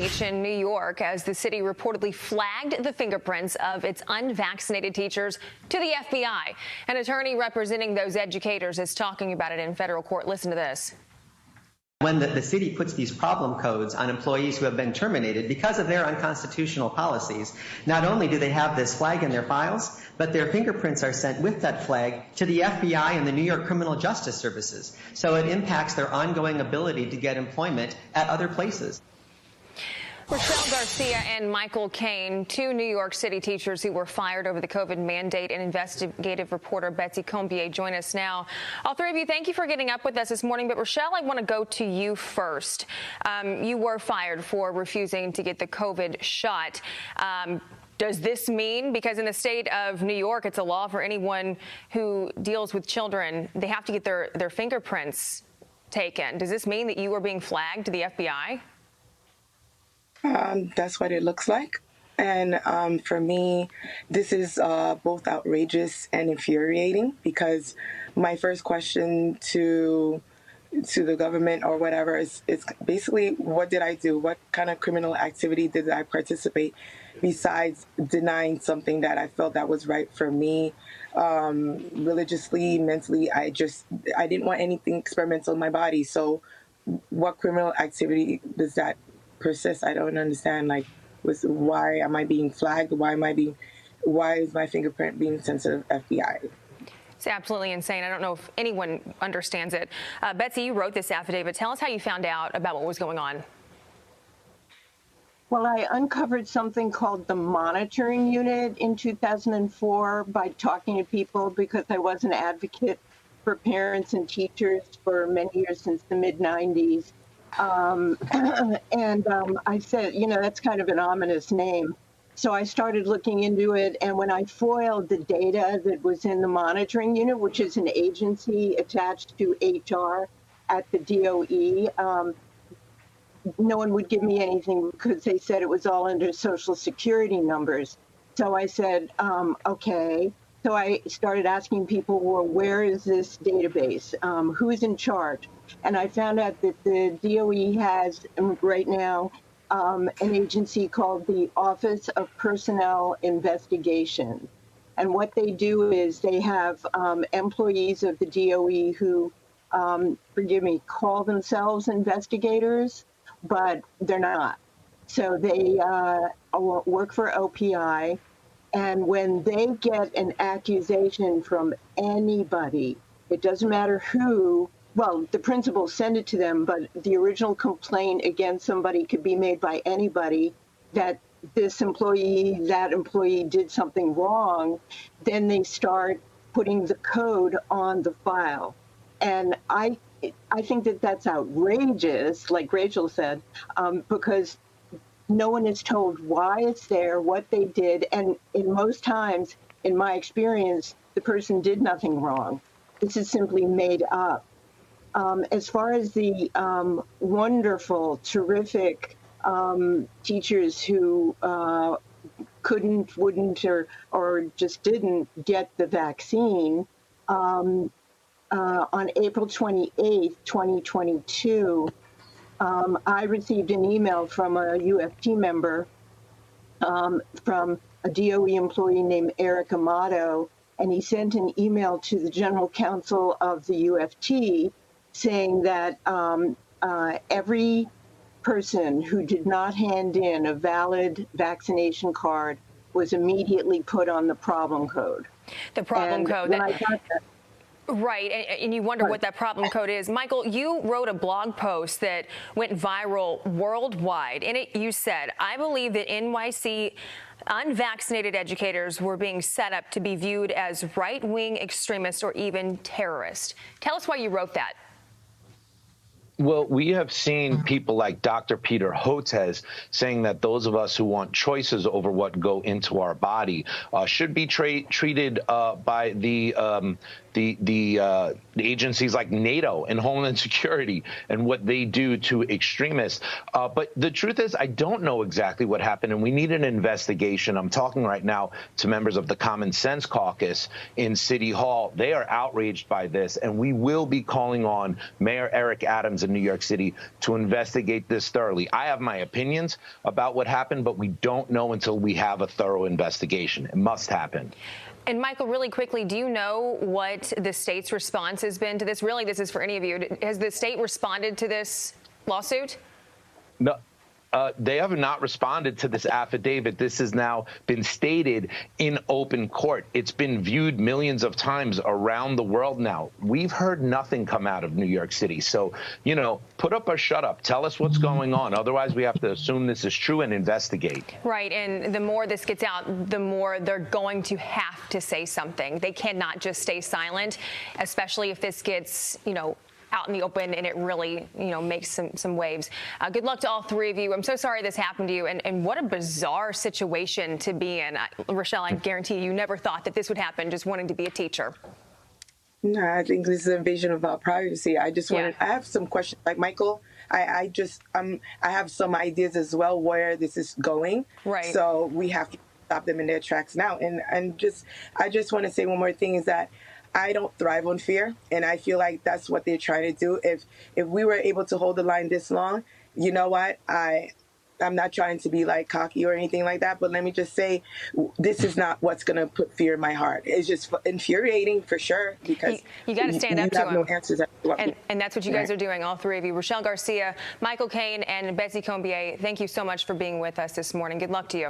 speech in New York as the city reportedly flagged the fingerprints of its unvaccinated teachers to the FBI. An attorney representing those educators is talking about it in federal court. Listen to this. When the city puts these problem codes on employees who have been terminated because of their unconstitutional policies, not only do they have this flag in their files, but their fingerprints are sent with that flag to the FBI and the New York Criminal Justice Services. So it impacts their ongoing ability to get employment at other places. Rochelle Garcia and Michael Kane, two New York City teachers who were fired over the COVID mandate, and investigative reporter Betsy Combier join us now. All three of you, thank you for getting up with us this morning. But Rochelle, I want to go to you first. You were fired for refusing to get the COVID shot. Does this mean, because in the state of New York, it's a law for anyone who deals with children, they have to get their fingerprints taken. Does this mean that you are being flagged to the FBI? That's what it looks like. And for me, this is both outrageous and infuriating, because my first question to the government or whatever is basically, what did I do? What kind of criminal activity did I participate besides denying something that I felt that was right for me, religiously, mentally? I didn't want anything experimental in my body. So what criminal activity does that persist? I don't understand. Like, why am I being flagged? Why is my fingerprint being sent to the FBI? It's absolutely insane. I don't know if anyone understands it. Betsy, you wrote this affidavit. Tell us how you found out about what was going on. Well, I uncovered something called the monitoring unit in 2004 by talking to people, because I was an advocate for parents and teachers for many years, since the mid-90s. I said, that's kind of an ominous name. So I started looking into it, and when I foiled the data that was in the monitoring unit, which is an agency attached to HR at the DOE, no one would give me anything because they said it was all under Social Security numbers. So I said, okay. So I started asking people, well, where is this database? Who's in charge? And I found out that the DOE has right now an agency called the Office of Personnel Investigation. And what they do is they have employees of the DOE who, call themselves investigators, but they're not. So they work for OPI. And when they get an accusation from anybody, it doesn't matter who, well, the principals send it to them, but the original complaint against somebody could be made by anybody, that this employee, that employee did something wrong, then they start putting the code on the file. And I think that that's outrageous, like Rachel said, because no one is told why it's there, what they did, and in most times, in my experience, the person did nothing wrong. This is simply made up. As far as the wonderful, terrific teachers who couldn't, wouldn't, or just didn't get the vaccine, on April 28th, 2022, I received an email from a UFT member, from a DOE employee named Eric Amato, and he sent an email to the general counsel of the UFT saying that every person who did not hand in a valid vaccination card was immediately put on the problem code. The problem code. When I got that, right, and you wonder what that problem code is. Michael, you wrote a blog post that went viral worldwide. In it, you said, I believe that NYC unvaccinated educators were being set up to be viewed as right-wing extremists or even terrorists. Tell us why you wrote that. Well, we have seen people like Dr. Peter Hotez saying that those of us who want choices over what go into our body should be treated by the the agencies like NATO and Homeland Security and what they do to extremists. But the truth is, I don't know exactly what happened, and we need an investigation. I'm talking right now to members of the Common Sense Caucus in City Hall. They are outraged by this, and we will be calling on Mayor Eric Adams in New York City to investigate this thoroughly. I have my opinions about what happened, but we don't know until we have a thorough investigation. It must happen. And Michael, really quickly, do you know what the state's response has been to this? Really, this is for any of you. Has the state responded to this lawsuit? No. They have not responded to this affidavit. This has now been stated in open court. It's been viewed millions of times around the world now. We've heard nothing come out of New York City. So, you know, put up or shut up. Tell us what's going on. Otherwise, we have to assume this is true and investigate. Right. And the more this gets out, the more they're going to have to say something. They cannot just stay silent, especially if this gets, you know, out in the open and it really, you know, makes some waves. Good luck to all three of you. I'm so sorry this happened to you. And what a bizarre situation to be in. Rochelle, I guarantee you never thought that this would happen, just wanting to be a teacher. No, I think this is an invasion of our privacy. I just wanted, I have some questions. Like Michael, I have some ideas as well where this is going. Right. So we have to stop them in their tracks now. And I just want to say one more thing is that I don't thrive on fear, and I feel like that's what they're trying to do. If we were able to hold the line this long, you know what? I'm not trying to be like cocky or anything like that, but let me just say, this is not what's going to put fear in my heart. It's just infuriating for sure, because you got to stand up to them. No answers. And that's what you guys are doing, all three of you. Rochelle Garcia, Michael Cain, and Betsy Combier, thank you so much for being with us this morning. Good luck to you.